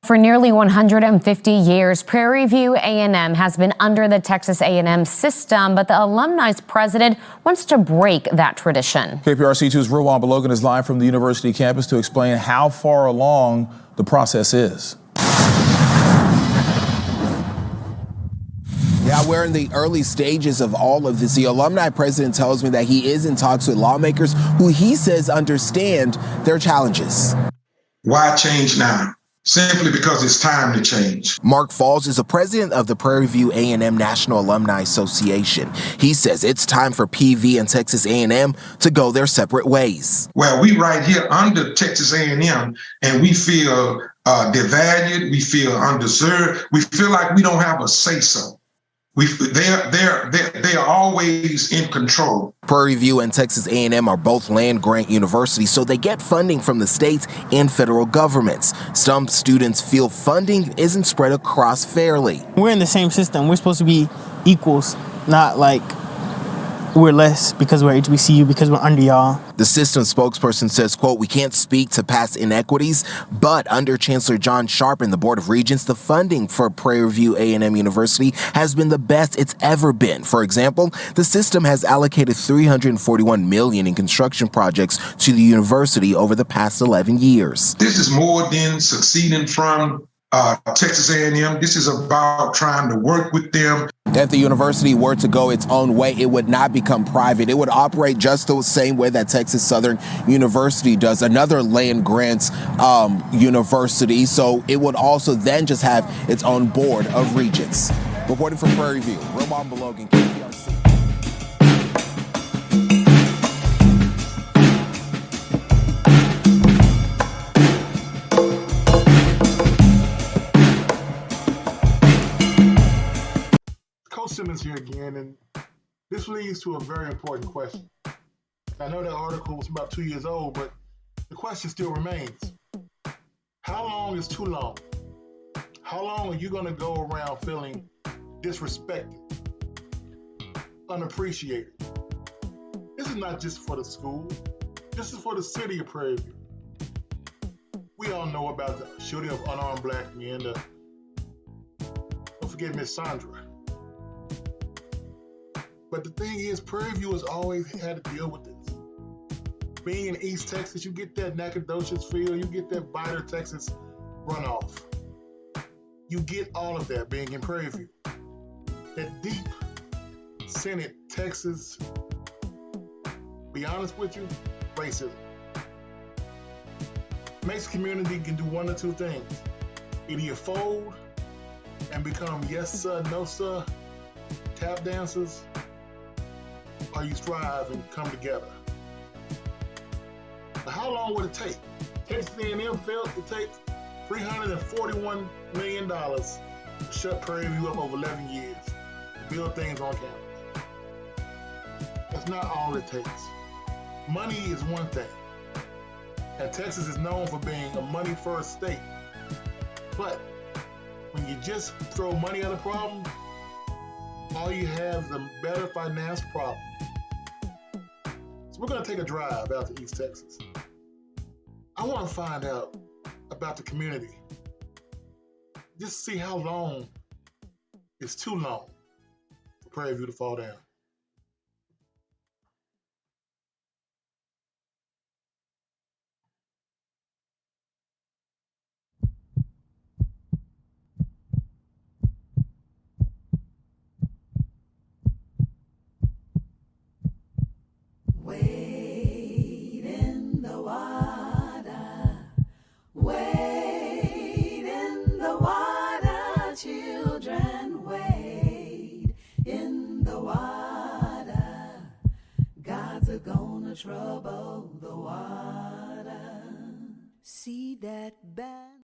For nearly 150 years, Prairie View A&M has been under the Texas A&M system, but the alumni's president wants to break that tradition. KPRC2's Rowan Belogan is live from the university campus to explain how far along the process is. Yeah, we're in the early stages of all of this. The alumni president tells me that he is in talks with lawmakers who he says understand their challenges. Why change now? Simply because it's time to change. Mark Falls is the president of the Prairie View A&M National Alumni Association. He says it's time for PV and Texas A&M to go their separate ways. Well, we right here under Texas A&M, and we feel devalued, we feel underserved, we feel like we don't have a say-so. They are always in control. Prairie View and Texas A&M are both land-grant universities, so they get funding from the states and federal governments. Some students feel funding isn't spread across fairly. We're in the same system. We're supposed to be equals, not like we're less because we're HBCU, because we're under y'all. The system spokesperson says, quote, "We can't speak to past inequities, but under Chancellor John Sharp and the Board of Regents, the funding for Prairie View A&M University has been the best it's ever been. For example, the system has allocated $341 million in construction projects to the university over the past 11 years. This is more than succeeding from Texas A&M. This is about trying to work with them. If the university were to go its own way, it would not become private. It would operate just the same way that Texas Southern University does, another land grants university. So it would also then just have its own board of regents. Reporting from Prairie View, Rowan Belogan, KPRC. Simmons here again, and this leads to a very important question. I know that article was about 2 years old, but the question still remains. How long is too long? How long are you going to go around feeling disrespected, unappreciated? This is not just for the school. This is for the city of Prairie View. We all know about the shooting of unarmed black men. Don't forget Miss Sandra. But the thing is, Prairie View has always had to deal with this. Being in East Texas, you get that Nacogdoches feel, you get that Vidor, Texas runoff. You get all of that being in Prairie View. That deep Senate, Texas, be honest with you, racism. Mixed community can do one or two things. Either you fold and become yes sir, no sir, tap dancers, or you strive and come together. But how long would it take? Texas A&M failed to take $341 million to shut Prairie View up over 11 years to build things on campus. That's not all it takes. Money is one thing, and Texas is known for being a money-first state. But when you just throw money at a problem, all you have is a better finance problem. So we're going to take a drive out to East Texas. I want to find out about the community. Just see how long is too long for Prairie View to fall down. Wade in the water, wade in the water, children, wade in the water. God's gonna trouble the water. See that band?